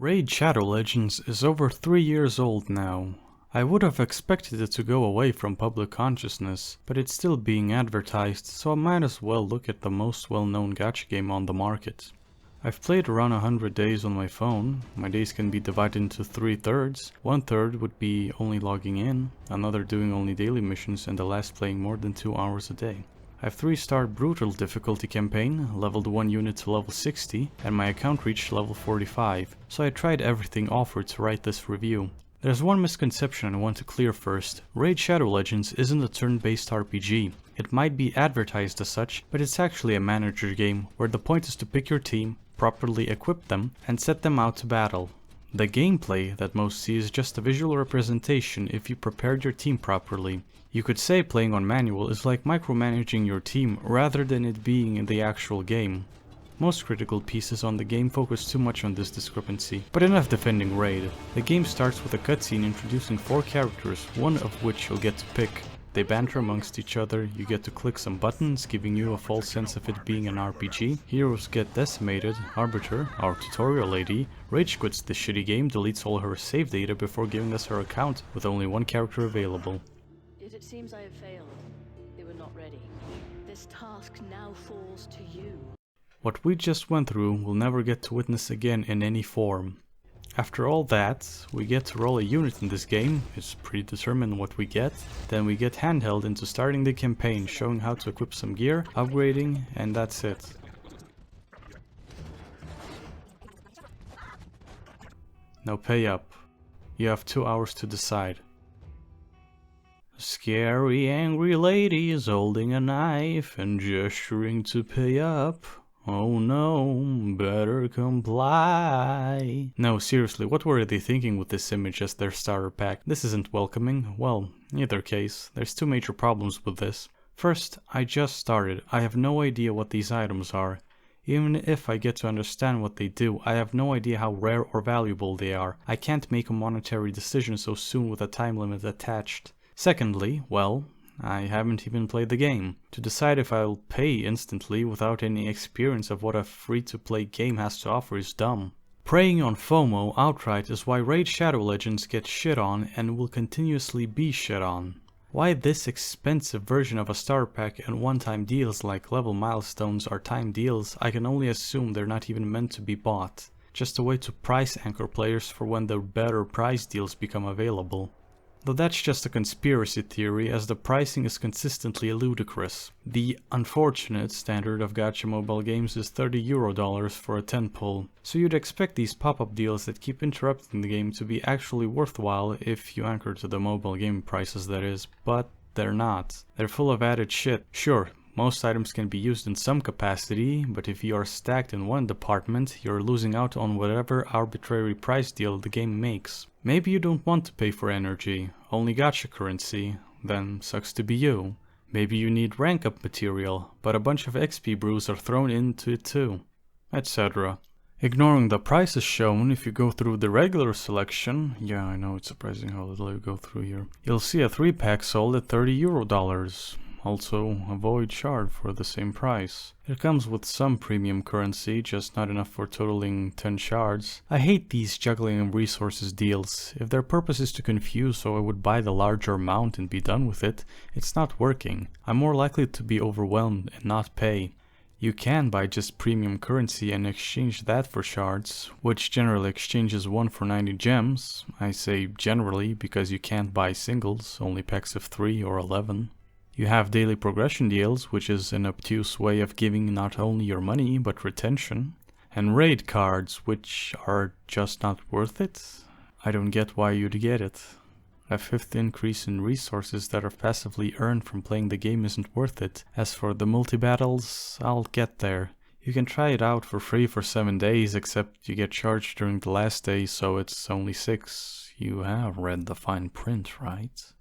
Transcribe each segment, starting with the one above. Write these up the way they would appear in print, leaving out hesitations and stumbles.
Raid Shadow Legends is over 3 years old now. I would have expected it to go away from public consciousness, but it's still being advertised, so I might as well look at the most well-known gacha game on the market. I've played around 100 days on my phone. My days can be divided into 3/3. 1/3 would be only logging in, another doing only daily missions, and the last playing more than 2 hours a day. I have 3-star brutal difficulty campaign, leveled 1 unit to level 60, and my account reached level 45, so I tried everything offered to write this review. There's one misconception I want to clear first. Raid Shadow Legends isn't a turn-based RPG. It might be advertised as such, but it's actually a manager game, where the point is to pick your team, properly equip them, and set them out to battle. The gameplay that most see is just a visual representation if you prepared your team properly. You could say playing on manual is like micromanaging your team rather than it being in the actual game. Most critical pieces on the game focus too much on this discrepancy, but enough defending Raid. The game starts with a cutscene introducing 4 characters, one of which you'll get to pick. They banter amongst each other, you get to click some buttons, giving you a false sense of it being an RPG. Heroes get decimated, Arbiter, our tutorial lady, rage quits the shitty game, deletes all her save data before giving us her account, with only 1 character available. It seems I have failed. They were not ready. This task now falls to you. What we just went through we'll never get to witness again in any form. After all that, we get to roll a unit in this game, it's predetermined what we get, then we get handheld into starting the campaign, showing how to equip some gear, upgrading, and that's it. Now pay up. You have 2 hours to decide. Scary angry lady is holding a knife and gesturing to pay up. Oh no, better comply. No, seriously, what were they thinking with this image as their starter pack? This isn't welcoming. Well, in either case, there's 2 major problems with this. First, I just started. I have no idea what these items are. Even if I get to understand what they do, I have no idea how rare or valuable they are. I can't make a monetary decision so soon with a time limit attached. Secondly, well, I haven't even played the game. To decide if I'll pay instantly without any experience of what a free-to-play game has to offer is dumb. Preying on FOMO outright is why Raid Shadow Legends gets shit on and will continuously be shit on. Why this expensive version of a starter pack and one-time deals like level milestones are time deals, I can only assume they're not even meant to be bought. Just a way to price anchor players for when the better price deals become available. Though that's just a conspiracy theory, as the pricing is consistently ludicrous. The unfortunate standard of gacha mobile games is $30 for a 10 pull, so you'd expect these pop-up deals that keep interrupting the game to be actually worthwhile if you anchor to the mobile game prices, that is, but they're not. They're full of added shit. Sure, most items can be used in some capacity, but if you are stacked in one department, you're losing out on whatever arbitrary price deal the game makes. Maybe you don't want to pay for energy, only gacha currency, then sucks to be you. Maybe you need rank up material, but a bunch of XP brews are thrown into it too, etc. Ignoring the prices shown, if you go through the regular selection, yeah, I know it's surprising how little you go through here, you'll see a 3-pack sold at $30. Also, a void shard for the same price. It comes with some premium currency, just not enough for totaling 10 shards. I hate these juggling of resources deals. If their purpose is to confuse so I would buy the larger amount and be done with it, it's not working. I'm more likely to be overwhelmed and not pay. You can buy just premium currency and exchange that for shards, which generally exchanges 1 for 90 gems. I say generally because you can't buy singles, only packs of 3 or 11. You have daily progression deals, which is an obtuse way of giving not only your money, but retention. And raid cards, which are just not worth it. I don't get why you'd get it. A 5th increase in resources that are passively earned from playing the game isn't worth it. As for the multi-battles, I'll get there. You can try it out for free for 7 days, except you get charged during the last day, so it's only 6. You have read the fine print, right?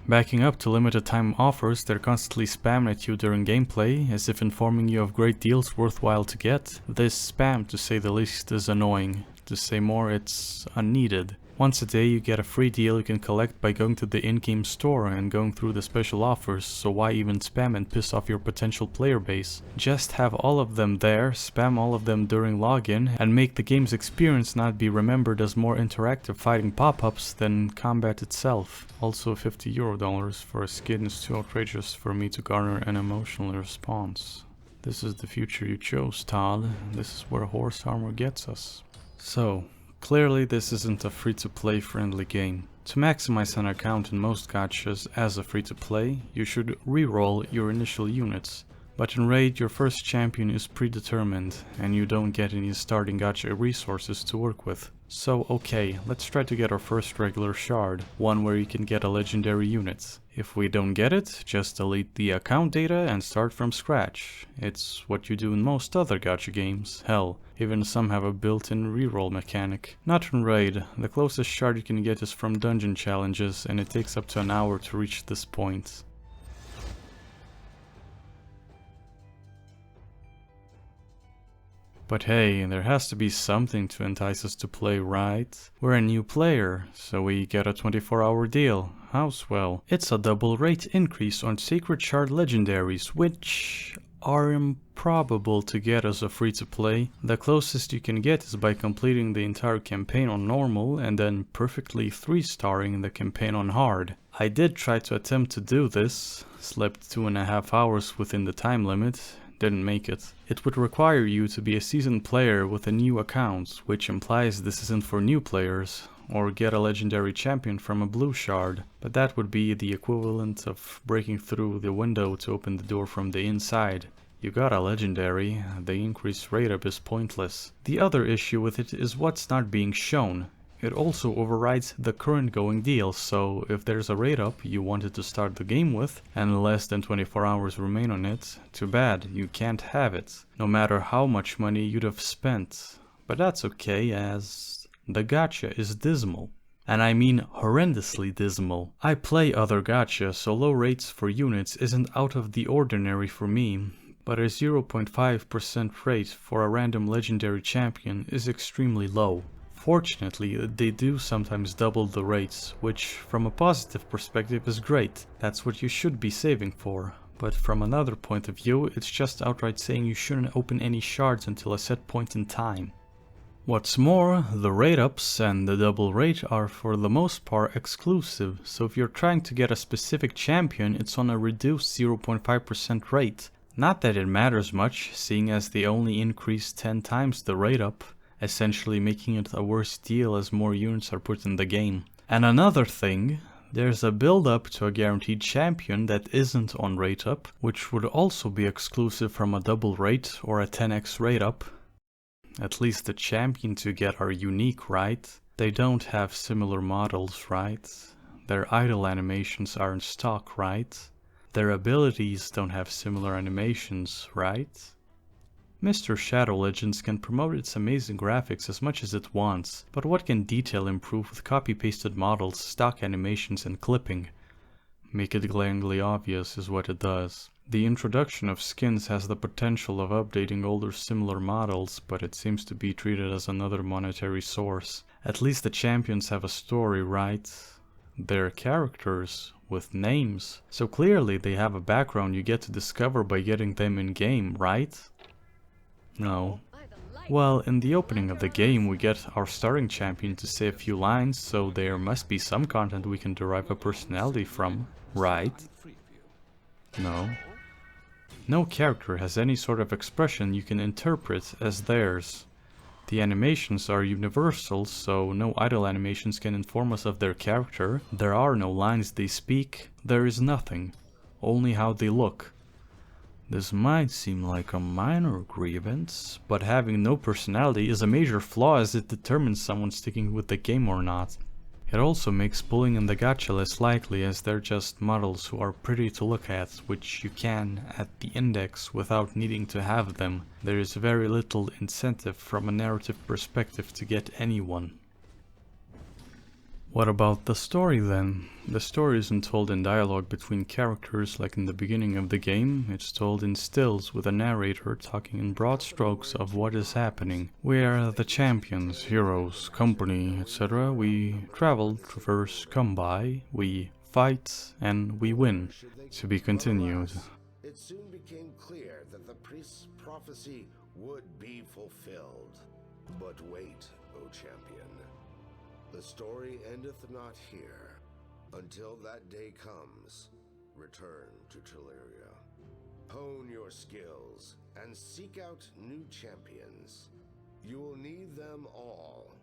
Backing up to limited time offers, they're constantly spammed at you during gameplay, as if informing you of great deals worthwhile to get. This spam, to say the least, is annoying. To say more, it's unneeded. Once a day you get a free deal you can collect by going to the in-game store and going through the special offers, so why even spam and piss off your potential player base? Just have all of them there, spam all of them during login, and make the game's experience not be remembered as more interactive fighting pop-ups than combat itself. Also $50 for a skin is too outrageous for me to garner an emotional response. This is the future you chose, Todd. This is where horse armor gets us. So, clearly this isn't a free-to-play friendly game. To maximize an account in most gachas as a free-to-play, you should reroll your initial units. But in Raid your first champion is predetermined and you don't get any starting gacha resources to work with. So okay, let's try to get our first regular shard, one where you can get a legendary unit. If we don't get it, just delete the account data and start from scratch. It's what you do in most other gacha games. Hell, even some have a built-in reroll mechanic. Not in Raid, the closest shard you can get is from dungeon challenges and it takes up to an hour to reach this point. But hey, there has to be something to entice us to play, right? We're a new player, so we get a 24-hour deal. How swell. It's a double rate increase on Sacred Shard legendaries, which are improbable to get as a free-to-play. The closest you can get is by completing the entire campaign on normal and then perfectly 3-starring the campaign on hard. I did try to attempt to do this, slept 2.5 hours within the time limit. Didn't make it. It would require you to be a seasoned player with a new account, which implies this isn't for new players, or get a legendary champion from a blue shard, but that would be the equivalent of breaking through the window to open the door from the inside. You got a legendary, the increased rate up is pointless. The other issue with it is what's not being shown. It also overrides the current going deal, so if there's a rate up you wanted to start the game with and less than 24 hours remain on it, too bad, you can't have it, no matter how much money you'd have spent. But that's okay, as the gacha is dismal. And I mean horrendously dismal. I play other gacha, so low rates for units isn't out of the ordinary for me, but a 0.5% rate for a random legendary champion is extremely low. Fortunately, they do sometimes double the rates, which from a positive perspective is great. That's what you should be saving for. But from another point of view, it's just outright saying you shouldn't open any shards until a set point in time. What's more, the rate ups and the double rate are for the most part exclusive, so if you're trying to get a specific champion, it's on a reduced 0.5% rate. Not that it matters much, seeing as they only increase 10 times the rate up, essentially making it a worse deal as more units are put in the game. And another thing, there's a build up to a guaranteed champion that isn't on rate up, which would also be exclusive from a double rate or a 10x rate up. At least the champions you get are unique, right? They don't have similar models, right? Their idle animations are in stock, right? Their abilities don't have similar animations, right? Mr. Shadow Legends can promote its amazing graphics as much as it wants, but what can detail improve with copy-pasted models, stock animations and clipping? Make it glaringly obvious is what it does. The introduction of skins has the potential of updating older similar models, but it seems to be treated as another monetary source. At least the champions have a story, right? They're characters with names, so clearly they have a background you get to discover by getting them in game, right? No. Well, in the opening of the game we get our starting champion to say a few lines, so there must be some content we can derive a personality from, right? No. No character has any sort of expression you can interpret as theirs. The animations are universal, so no idle animations can inform us of their character. There are no lines they speak, there is nothing, only how they look. This might seem like a minor grievance, but having no personality is a major flaw as it determines someone sticking with the game or not. It also makes bullying in the gacha less likely, as they're just models who are pretty to look at, which you can at the index without needing to have them. There is very little incentive from a narrative perspective to get anyone. What about the story then? The story isn't told in dialogue between characters like in the beginning of the game, it's told in stills with a narrator talking in broad strokes of what is happening. We are the champions, heroes, company, etc. We travel, traverse, come by, we fight, and we win. To be continued. It soon became clear that the priest's prophecy would be fulfilled. But wait, O champion. The story endeth not here. Until that day comes, return to Teleria. Hone your skills and seek out new champions. You will need them all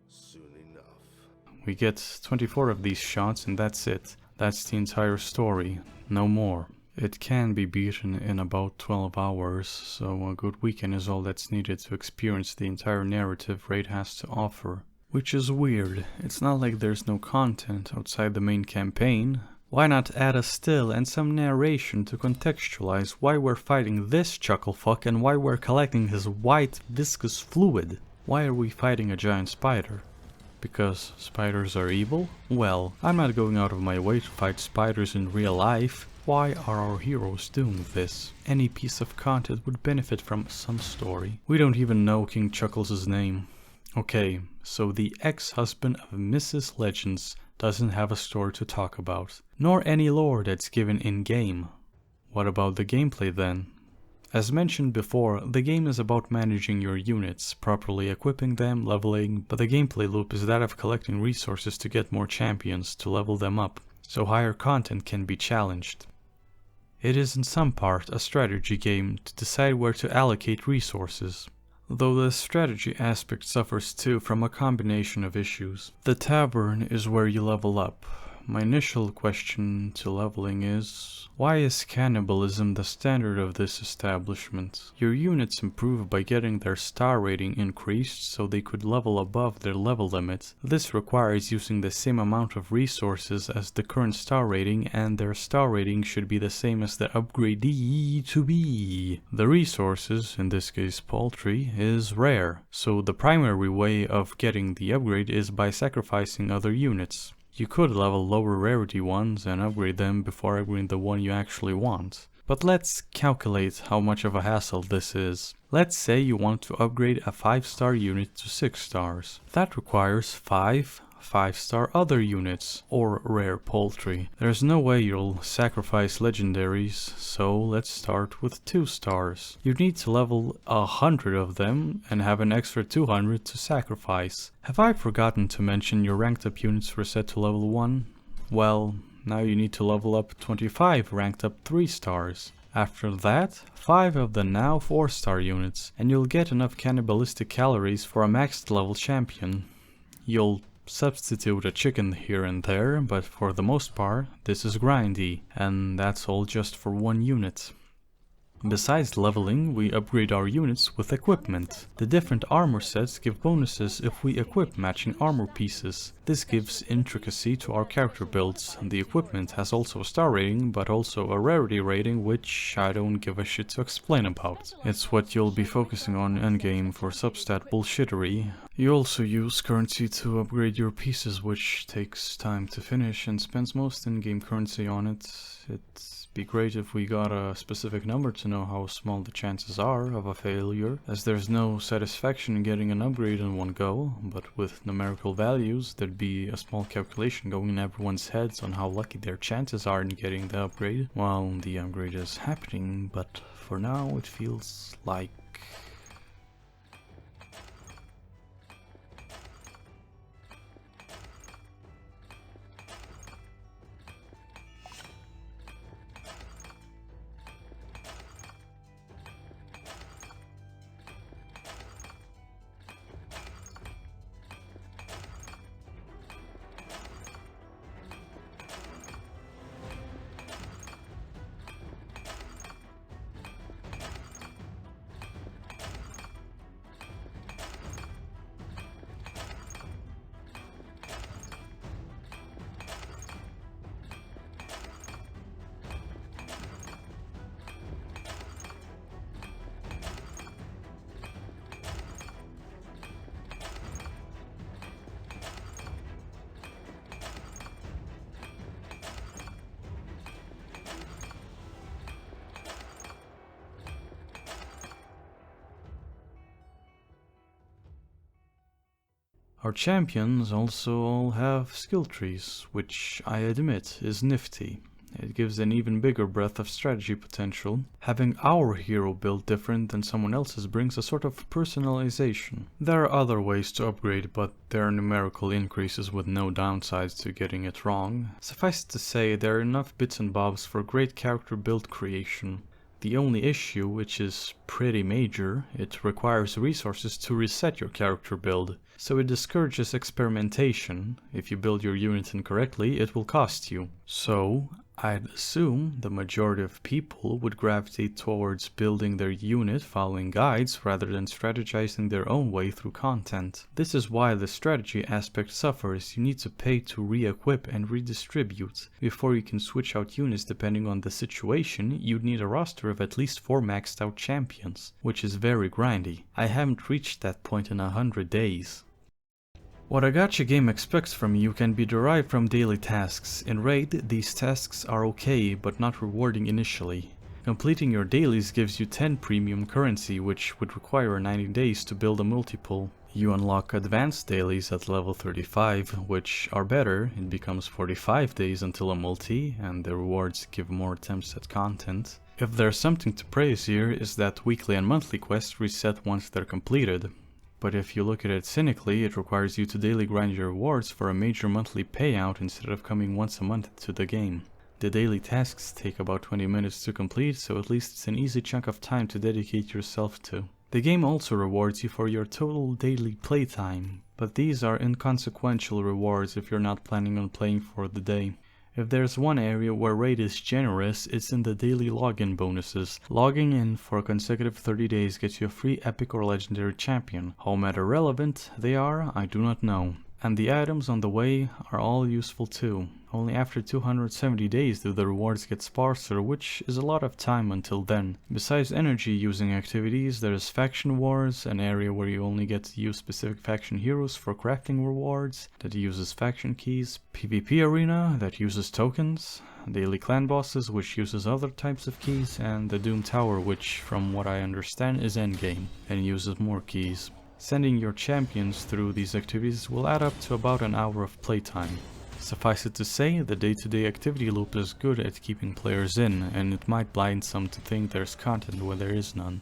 soon enough. We get 24 of these shots and that's it. That's the entire story, no more. It can be beaten in about 12 hours, so a good weekend is all that's needed to experience the entire narrative Raid has to offer. Which is weird, it's not like there's no content outside the main campaign. Why not add a still and some narration to contextualize why we're fighting this chucklefuck and why we're collecting his white viscous fluid? Why are we fighting a giant spider? Because spiders are evil? Well, I'm not going out of my way to fight spiders in real life. Why are our heroes doing this? Any piece of content would benefit from some story. We don't even know King Chuckles' name. Okay, so the ex-husband of Mrs. Legends doesn't have a story to talk about, nor any lore that's given in-game. What about the gameplay then? As mentioned before, the game is about managing your units, properly equipping them, leveling, but the gameplay loop is that of collecting resources to get more champions to level them up, so higher content can be challenged. It is in some part a strategy game to decide where to allocate resources, though the strategy aspect suffers too from a combination of issues. The tavern is where you level up. My initial question to leveling is, why is cannibalism the standard of this establishment? Your units improve by getting their star rating increased so they could level above their level limit. This requires using the same amount of resources as the current star rating, and their star rating should be the same as the upgradee to be. The resources, in this case poultry, is rare, so the primary way of getting the upgrade is by sacrificing other units. You could level lower rarity ones and upgrade them before upgrading the one you actually want. But let's calculate how much of a hassle this is. Let's say you want to upgrade a 5-star unit to 6 stars. That requires 5 5-star other units, or rare poultry. There's no way you'll sacrifice legendaries, so let's start with 2 stars. You need to level 100 of them and have an extra 200 to sacrifice. Have I forgotten to mention your ranked up units were set to level 1? Well, now you need to level up 25 ranked up 3 stars. After that, 5 of the now 4-star units, and you'll get enough cannibalistic calories for a maxed level champion. You'll substitute a chicken here and there, but for the most part, this is grindy, and that's all just for 1 unit. Besides leveling, we upgrade our units with equipment. The different armor sets give bonuses if we equip matching armor pieces. This gives intricacy to our character builds. The equipment has also a star rating, but also a rarity rating, which I don't give a shit to explain about. It's what you'll be focusing on endgame for substat bullshittery. You also use currency to upgrade your pieces, which takes time to finish and spends most in-game currency on it. It'd be great if we got a specific number to know how small the chances are of a failure, as there's no satisfaction in getting an upgrade in one go, but with numerical values there'd be a small calculation going in everyone's heads on how lucky their chances are in getting the upgrade while the upgrade is happening, but for now it feels like Our champions also all have skill trees, which I admit is nifty. It gives an even bigger breadth of strategy potential. Having our hero built different than someone else's brings a sort of personalization. There are other ways to upgrade, but there are numerical increases with no downsides to getting it wrong. Suffice it to say, there are enough bits and bobs for great character build creation. The only issue, which is pretty major, it requires resources to reset your character build. So it discourages experimentation. If you build your unit incorrectly, it will cost you. So I'd assume the majority of people would gravitate towards building their unit following guides rather than strategizing their own way through content. This is why the strategy aspect suffers. You need to pay to re-equip and redistribute. Before you can switch out units depending on the situation, you'd need a roster of at least 4 maxed out champions, which is very grindy. I haven't reached that point in 100 days. What a gacha game expects from you can be derived from daily tasks. In Raid, these tasks are okay, but not rewarding initially. Completing your dailies gives you 10 premium currency, which would require 90 days to build a multiple. You unlock advanced dailies at level 35, which are better. It becomes 45 days until a multi, and the rewards give more attempts at content. If there's something to praise here, is that weekly and monthly quests reset once they're completed. But if you look at it cynically, it requires you to daily grind your rewards for a major monthly payout instead of coming once a month to the game. The daily tasks take about 20 minutes to complete, so at least it's an easy chunk of time to dedicate yourself to. The game also rewards you for your total daily playtime, but these are inconsequential rewards if you're not planning on playing for the day. If there's one area where Raid is generous, it's in the daily login bonuses. Logging in for a consecutive 30 days gets you a free epic or legendary champion. How meta relevant they are, I do not know. And the items on the way are all useful too. Only after 270 days do the rewards get sparser, which is a lot of time until then. Besides energy using activities, there is Faction Wars, an area where you only get to use specific faction heroes for crafting rewards, that uses faction keys, PvP Arena, that uses tokens, daily clan bosses, which uses other types of keys, and the Doom Tower, which from what I understand is endgame, and uses more keys. Sending your champions through these activities will add up to about an hour of playtime. Suffice it to say, the day-to-day activity loop is good at keeping players in, and it might blind some to think there's content where there is none.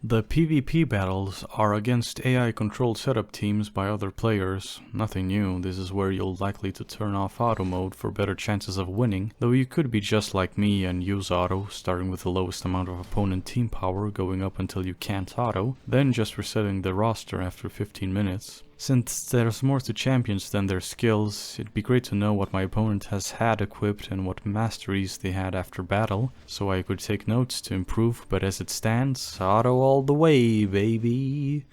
The PvP battles are against AI-controlled setup teams by other players. Nothing new, this is where you're likely to turn off auto mode for better chances of winning, though you could be just like me and use auto, starting with the lowest amount of opponent team power going up until you can't auto, then just resetting the roster after 15 minutes. Since there's more to champions than their skills, it'd be great to know what my opponent has had equipped and what masteries they had after battle, so I could take notes to improve, but as it stands, auto all the way, baby!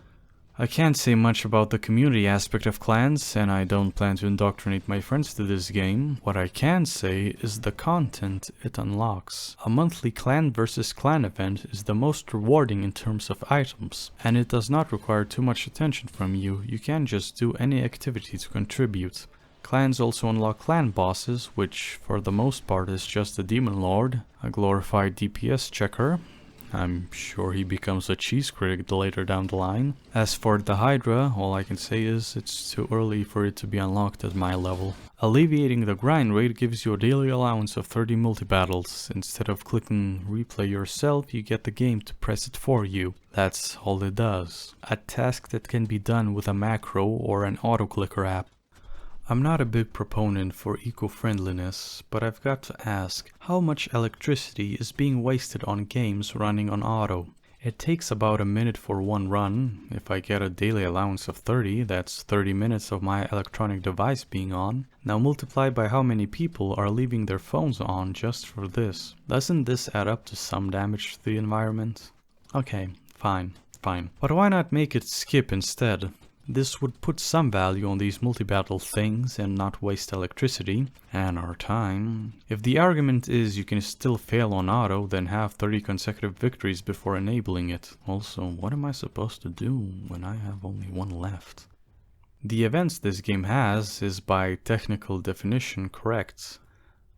I can't say much about the community aspect of clans, and I don't plan to indoctrinate my friends to this game. What I can say is the content it unlocks. A monthly clan versus clan event is the most rewarding in terms of items, and it does not require too much attention from you. You can just do any activity to contribute. Clans also unlock clan bosses, which for the most part is just a demon lord, a glorified DPS checker. I'm sure he becomes a cheese critic later down the line. As for the Hydra, all I can say is it's too early for it to be unlocked at my level. Alleviating the grind rate gives you a daily allowance of 30 multi-battles. Instead of clicking replay yourself, you get the game to press it for you. That's all it does. A task that can be done with a macro or an auto-clicker app. I'm not a big proponent for eco-friendliness, but I've got to ask, how much electricity is being wasted on games running on auto? It takes about a minute for one run. If I get a daily allowance of 30, that's 30 minutes of my electronic device being on. Now multiply by how many people are leaving their phones on just for this. Doesn't this add up to some damage to the environment? Okay, fine. But why not make it skip instead? This would put some value on these multi-battle things and not waste electricity and our time. If the argument is you can still fail on auto, then have 30 consecutive victories before enabling it. Also, what am I supposed to do when I have only one left? The events this game has is by technical definition correct.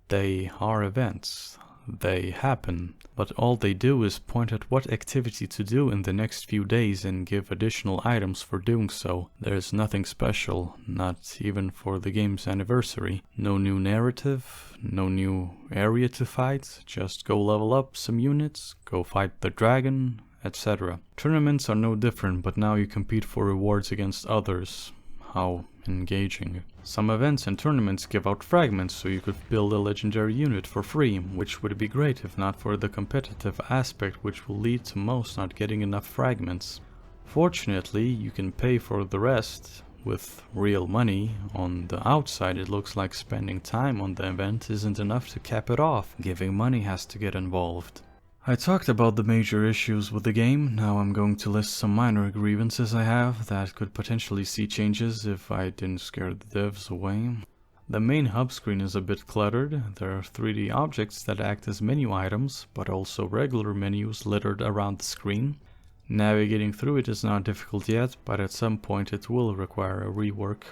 They are events. they happen. But all they do is point at what activity to do in the next few days and give additional items for doing so. There's nothing special, not even for the game's anniversary. No new narrative, no new area to fight, just go level up some units, go fight the dragon, etc. Tournaments are no different, but now you compete for rewards against others. How engaging. Some events and tournaments give out fragments so you could build a legendary unit for free, which would be great if not for the competitive aspect, which will lead to most not getting enough fragments. Fortunately, you can pay for the rest with real money. On the outside it looks like spending time on the event isn't enough to cap it off. Giving money has to get involved. I talked about the major issues with the game. Now I'm going to list some minor grievances I have that could potentially see changes if I didn't scare the devs away. The main hub screen is a bit cluttered. There are 3D objects that act as menu items, but also regular menus littered around the screen. Navigating through it is not difficult yet, but at some point it will require a rework.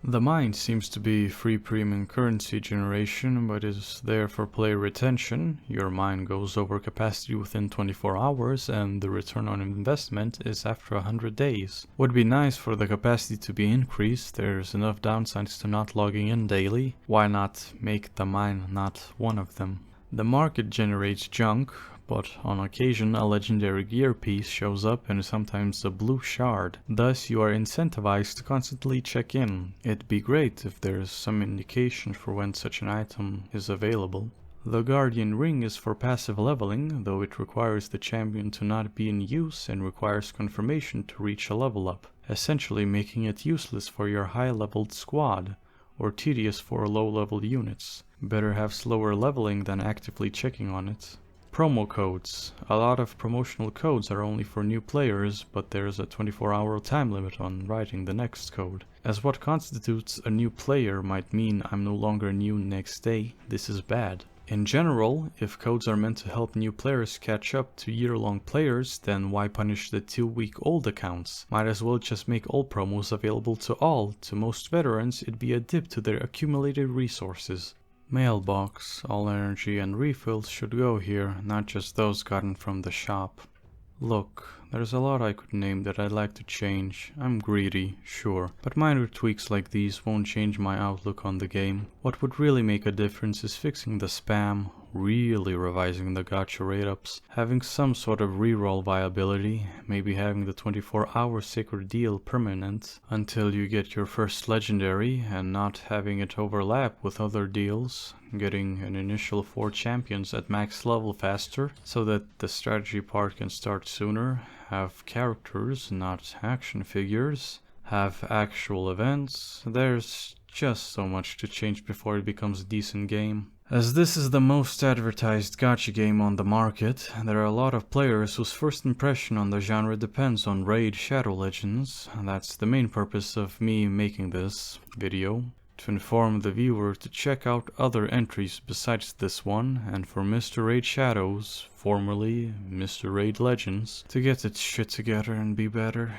The mine seems to be free premium currency generation, but is there for player retention. Your mine goes over capacity within 24 hours and the return on investment is after 100 days. Would be nice for the capacity to be increased. There's enough downsides to not logging in daily. Why not make the mine not one of them? The market generates junk, but on occasion a legendary gear piece shows up and sometimes a blue shard. Thus you are incentivized to constantly check in. It'd be great if there's some indication for when such an item is available. The Guardian Ring is for passive leveling, though it requires the champion to not be in use and requires confirmation to reach a level up, essentially making it useless for your high-leveled squad, or tedious for low-level units. Better have slower leveling than actively checking on it. Promo codes. A lot of promotional codes are only for new players, but there's a 24-hour time limit on writing the next code. As what constitutes a new player might mean I'm no longer new next day, this is bad. In general, if codes are meant to help new players catch up to year-long players, then why punish the 2-week-old accounts? Might as well just make all promos available to all. To most veterans, it'd be a dip to their accumulated resources. Mailbox. All energy and refills should go here, not just those gotten from the shop. Look, there's a lot I could name that I'd like to change. I'm greedy, sure, but minor tweaks like these won't change my outlook on the game. What would really make a difference is fixing the spam, really revising the gacha rate-ups, having some sort of reroll viability, maybe having the 24-hour sacred deal permanent until you get your first legendary and not having it overlap with other deals, getting an initial 4 champions at max level faster so that the strategy part can start sooner, have characters, not action figures, have actual events. There's just so much to change before it becomes a decent game. As this is the most advertised gacha game on the market, there are a lot of players whose first impression on the genre depends on Raid Shadow Legends. That's the main purpose of me making this video, to inform the viewer to check out other entries besides this one, and for Mr. Raid Shadows, formerly Mr. Raid Legends, to get its shit together and be better.